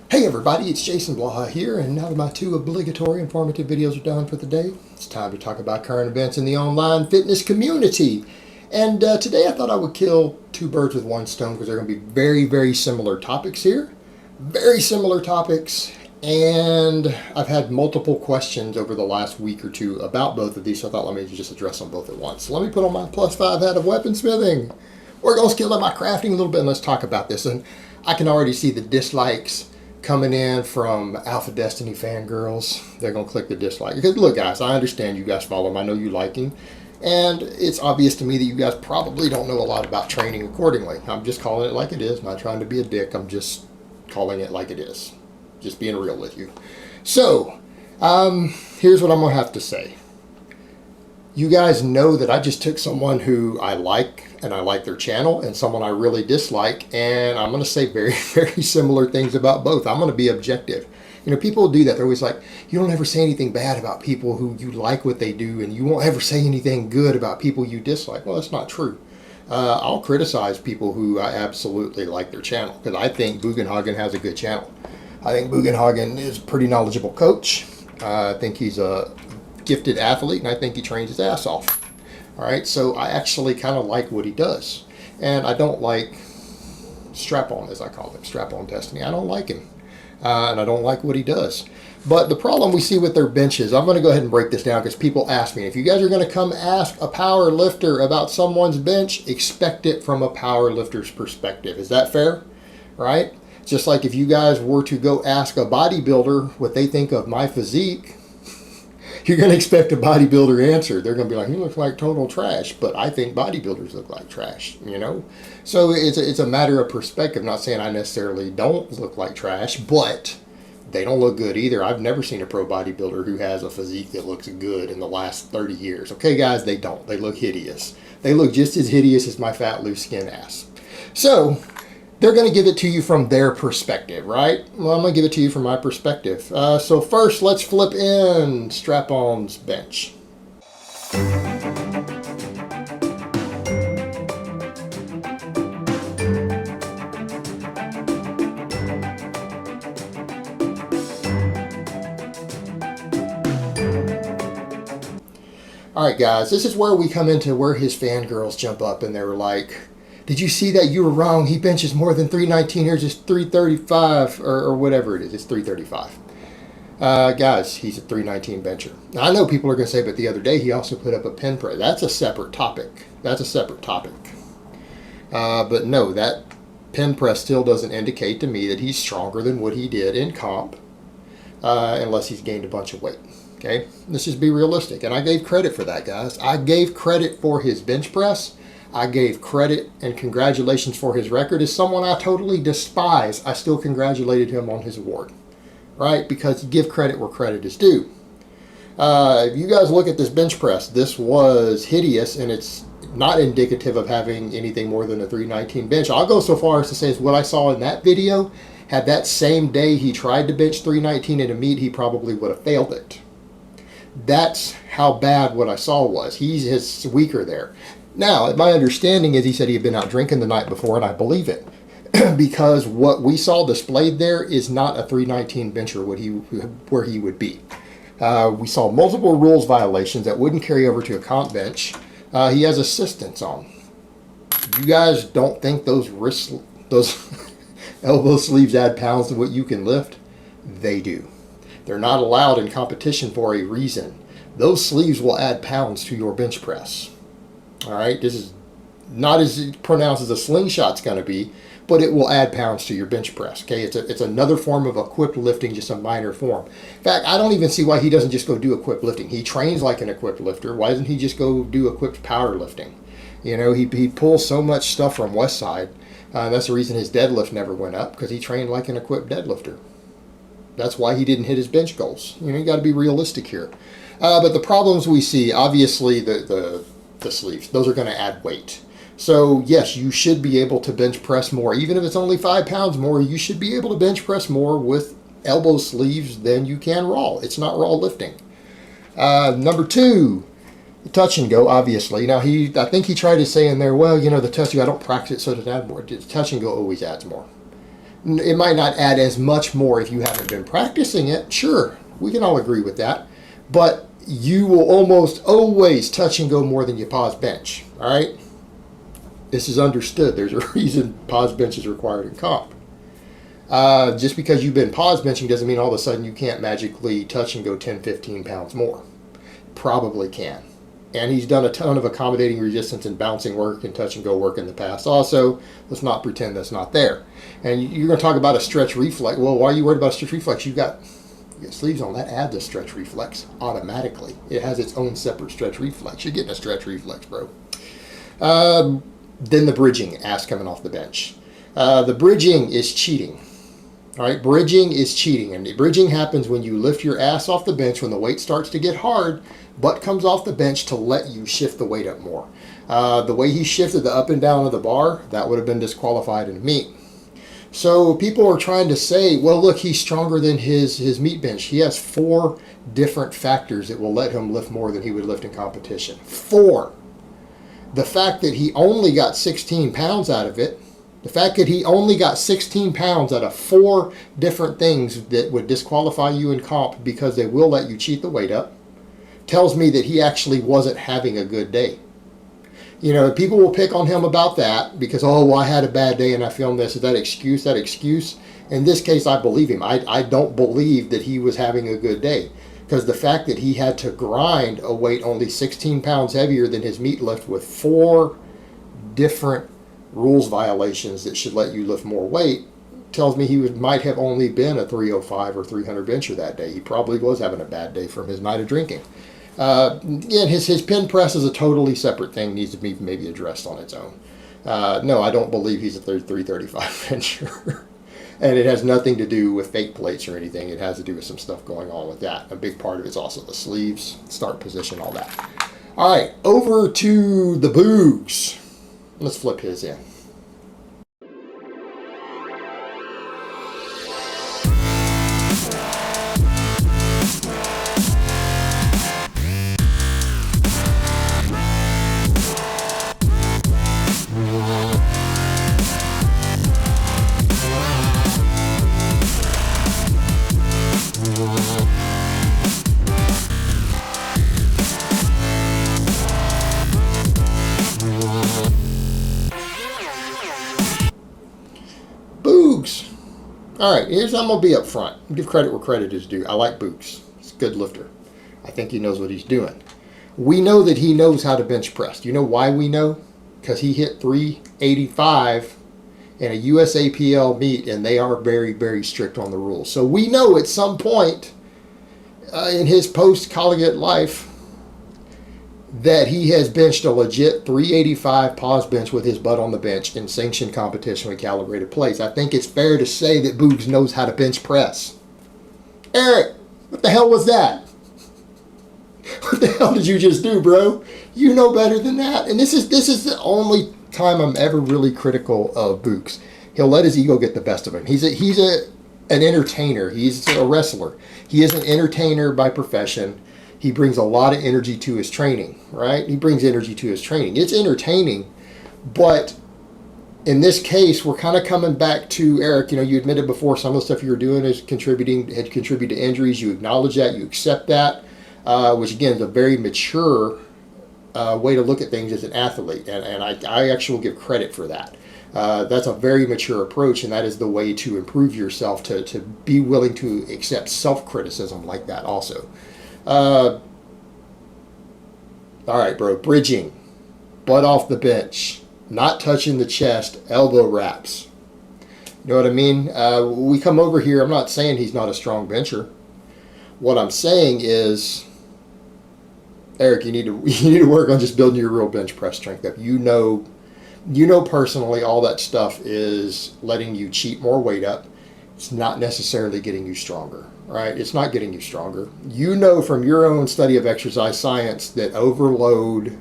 Hey everybody, it's Jason Blaha here, and now that my two obligatory informative videos are done for the day, it's time to talk about current events in the online fitness community. And today I thought I would kill two birds with one stone because they're going to be very similar topics here. Very similar topics, and I've had multiple questions over the last week or two about both of these, so I thought let me just address them both at once. So let me put on my +5 hat of weaponsmithing. We're going to skill up my crafting a little bit, and let's talk about this. And I can already see the dislikes coming in from AlphaDestiny fangirls. They're going to click the dislike. Because look guys, I understand you guys follow him. I know you like him. And it's obvious to me that you guys probably don't know a lot about training accordingly. I'm just calling it like it is. Not trying to be a dick. I'm just calling it like it is. Just being real with you. So, here's what I'm going to have to say. You guys know that I just took someone who I like and I like their channel and someone I really dislike, and I'm going to say very similar things about both. I'm going to be objective. You know, people do that. They're always like, you don't ever say anything bad about people who you like what they do, and you won't ever say anything good about people you dislike. Well, that's not true. I'll criticize people who I absolutely like their channel because I think Bugenhagen has a good channel. I think Bugenhagen is a pretty knowledgeable coach. I think he's a gifted athlete, and I think he trains his ass off. All right, so I actually kind of like what he does, and I don't like strap-on, as I call him, strap-on Destiny. I don't like him, and I don't like what he does. But the problem we see with their benches, I'm going to go ahead and break this down because people ask me. If you guys are going to come ask a power lifter about someone's bench, expect it from a power lifter's perspective. Is that fair? Right? Just like if you guys were to go ask a bodybuilder what they think of my physique, you're going to expect a bodybuilder answer. They're going to be like, he looks like total trash, but I think bodybuilders look like trash, you know? So it's a matter of perspective. Not saying I necessarily don't look like trash, but they don't look good either. I've never seen a pro bodybuilder who has a physique that looks good in the last 30 years. Okay, guys, they don't. They look hideous. They look just as hideous as my fat, loose skin ass. So they're going to give it to you from their perspective, right? Well, I'm going to give it to you from my perspective. So first, let's flip in Strap-on's bench. All right, guys, this is where we come into where his fangirls jump up and they're like, did you see that? You were wrong. He benches more than 319. Here's his 335 or whatever it is. It's 335. Guys, he's a 319 bencher. Now, I know people are going to say, but the other day he also put up a pen press. That's a separate topic. That's a separate topic. But no, that pen press still doesn't indicate to me that he's stronger than what he did in comp, unless he's gained a bunch of weight. Okay, let's just be realistic. And I gave credit for that, guys. I gave credit for his bench press. I gave credit and congratulations for his record. As someone I totally despise, I still congratulated him on his award, right? Because you give credit where credit is due. If you guys look at this bench press, this was hideous, and it's not indicative of having anything more than a 319 bench. I'll go so far as to say is what I saw in that video, had that same day he tried to bench 319 in a meet, he probably would have failed it. That's how bad what I saw was. He's weaker there. Now, my understanding is he said he had been out drinking the night before, and I believe it. Because what we saw displayed there is not a 319 bencher where he would be. We saw multiple rules violations that wouldn't carry over to a comp bench. He has assistants on. You guys don't think those elbow sleeves add pounds to what you can lift? They do. They're not allowed in competition for a reason. Those sleeves will add pounds to your bench press. All right, this is not as pronounced as a slingshot's going to be, but it will add pounds to your bench press. Okay, it's another form of equipped lifting, just a minor form. In fact, I don't even see why he doesn't just go do equipped lifting. He trains like an equipped lifter. Why doesn't he just go do equipped power lifting? You know, he pulls so much stuff from Westside. That's the reason his deadlift never went up, because he trained like an equipped deadlifter. That's why he didn't hit his bench goals. You know, you got to be realistic here. But the problems we see, obviously, the sleeves, those are going to add weight. So yes, you should be able to bench press more. Even if it's only 5 pounds more, you should be able to bench press more with elbow sleeves than you can raw. It's not raw lifting. Number 2, touch and go, obviously. Now, I think he tried to say in there, well, you know, the touch and go, I don't practice it, so it doesn't add more. Touch and go always adds more. It might not add as much more if you haven't been practicing it. Sure, we can all agree with that. But you will almost always touch and go more than you pause bench. All right? This is understood. There's a reason pause bench is required in comp. Just because you've been pause benching doesn't mean all of a sudden you can't magically touch and go 10, 15 pounds more. Probably can. And he's done a ton of accommodating resistance and bouncing work and touch and go work in the past. Also, let's not pretend that's not there. And you're going to talk about a stretch reflex. Well, why are you worried about a stretch reflex? You got sleeves on. That adds a stretch reflex automatically. It has its own separate stretch reflex. You're getting a stretch reflex, bro. Then the bridging, ass coming off the bench. The bridging is cheating. All right, bridging is cheating. And bridging happens when you lift your ass off the bench when the weight starts to get hard. Butt comes off the bench to let you shift the weight up more. The way he shifted the up and down of the bar, that would have been disqualified in meat. So people are trying to say, well, look, he's stronger than his meat bench. He has 4 different factors that will let him lift more than he would lift in competition. 4. The fact that he only got 16 pounds out of it, the fact that he only got 16 pounds out of 4 different things that would disqualify you in comp because they will let you cheat the weight up, tells me that he actually wasn't having a good day. You know, people will pick on him about that because, oh, well, I had a bad day and I filmed this. Is that excuse? That excuse? In this case, I believe him. I don't believe that he was having a good day because the fact that he had to grind a weight only 16 pounds heavier than his meat lift with 4 different rules violations that should let you lift more weight tells me he might have only been a 305 or 300 bencher that day. He probably was having a bad day from his night of drinking. Again, his pin press is a totally separate thing, needs to be maybe addressed on its own. No, I don't believe he's a 335 bencher. And it has nothing to do with fake plates or anything. It has to do with some stuff going on with that. A big part of it's also the sleeves, start position, all that. All right, over to the Boogs. Let's flip his in. Boogs. All right, here's how I'm going to be up front. Give credit where credit is due. I like Boogs. He's a good lifter. I think he knows what he's doing. We know that he knows how to bench press. Do you know why we know? Because he hit 385 in a USAPL meet, and they are very, very strict on the rules. So we know at some point in his post-collegiate life that he has benched a legit 385 pause bench with his butt on the bench in sanctioned competition with calibrated plates. I think it's fair to say that Boogs knows how to bench press. Eric, what the hell was that? What the hell did you just do, bro? You know better than that. And this is the only time I'm ever really critical of Boogs. He'll let his ego get the best of him. He's an entertainer. He's a wrestler. He is an entertainer by profession. He brings a lot of energy to his training, right? He brings energy to his training. It's entertaining, but in this case, we're kind of coming back to, Eric, you know, you admitted before some of the stuff you were doing had contributed to injuries. You acknowledge that, you accept that, which again is a very mature way to look at things as an athlete, and I actually will give credit for that. That's a very mature approach, and that is the way to improve yourself, to be willing to accept self-criticism like that also. All right, bro. Bridging, butt off the bench, not touching the chest, elbow wraps. You know what I mean? We come over here. I'm not saying he's not a strong bencher. What I'm saying is, Eric, you need to work on just building your real bench press strength up. You know personally, all that stuff is letting you cheat more weight up. It's not necessarily getting you stronger. Right? It's not getting you stronger. You know from your own study of exercise science that overload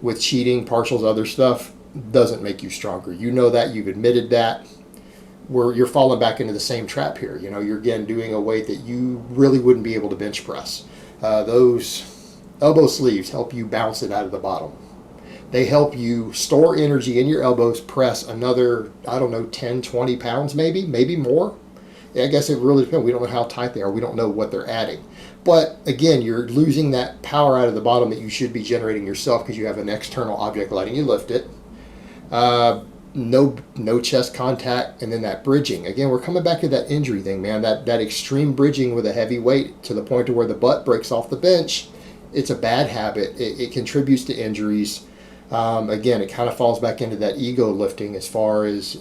with cheating, partials, other stuff doesn't make you stronger. You know that. You've admitted that. You're falling back into the same trap here. You know, you're again doing a weight that you really wouldn't be able to bench press. Those elbow sleeves help you bounce it out of the bottom. They help you store energy in your elbows, press another, I don't know, 10, 20 pounds maybe more. I guess it really depends. We don't know how tight they are. We don't know what they're adding. But again, you're losing that power out of the bottom that you should be generating yourself because you have an external object letting you lift it. No chest contact, and then that bridging. Again, we're coming back to that injury thing, man. That extreme bridging with a heavy weight to the point to where the butt breaks off the bench. It's a bad habit. It contributes to injuries. Again, it kind of falls back into that ego lifting as far as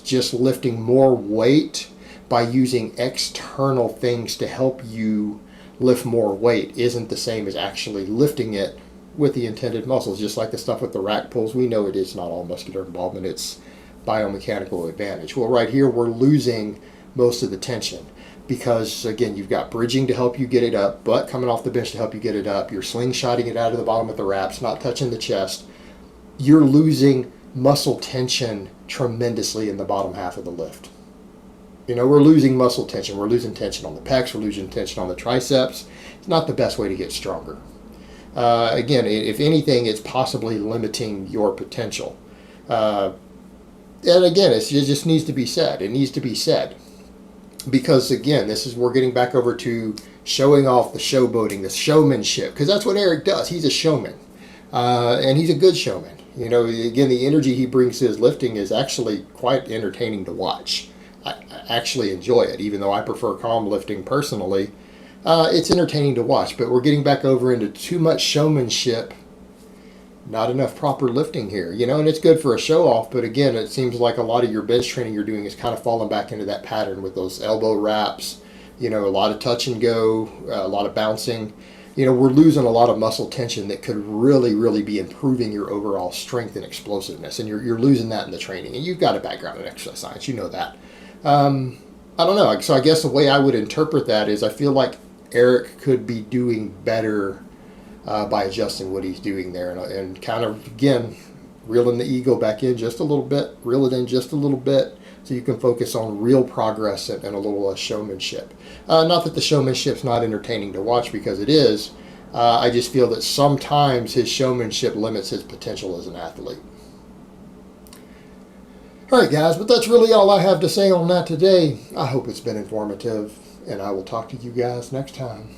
just lifting more weight by using external things to help you lift more weight isn't the same as actually lifting it with the intended muscles. Just like the stuff with the rack pulls, we know it is not all muscular involvement, it's biomechanical advantage. Well, right here we're losing most of the tension because, again, you've got bridging to help you get it up, butt coming off the bench to help you get it up, you're slingshotting it out of the bottom of the wraps, not touching the chest. You're losing muscle tension tremendously in the bottom half of the lift. You know, we're losing muscle tension. We're losing tension on the pecs. We're losing tension on the triceps. It's not the best way to get stronger. Again, if anything, it's possibly limiting your potential. And again, it just needs to be said. It needs to be said. Because, again, we're getting back over to showing off, the showboating, the showmanship. Because that's what Eric does. He's a showman. And he's a good showman. You know, again, the energy he brings to his lifting is actually quite entertaining to watch. I actually enjoy it, even though I prefer calm lifting personally. It's entertaining to watch, but we're getting back over into too much showmanship, not enough proper lifting here, you know, and it's good for a show off, but again, it seems like a lot of your bench training you're doing is kind of falling back into that pattern with those elbow wraps, you know, a lot of touch and go, a lot of bouncing. You know, we're losing a lot of muscle tension that could really, really be improving your overall strength and explosiveness, and you're losing that in the training, and you've got a background in exercise science, you know that. I don't know. So I guess the way I would interpret that is I feel like Eric could be doing better by adjusting what he's doing there and kind of, again, reeling the ego back in just a little bit, reel it in just a little bit so you can focus on real progress and a little showmanship. Not that the showmanship's not entertaining to watch, because it is. I just feel that sometimes his showmanship limits his potential as an athlete. Alright guys, but that's really all I have to say on that today. I hope it's been informative, and I will talk to you guys next time.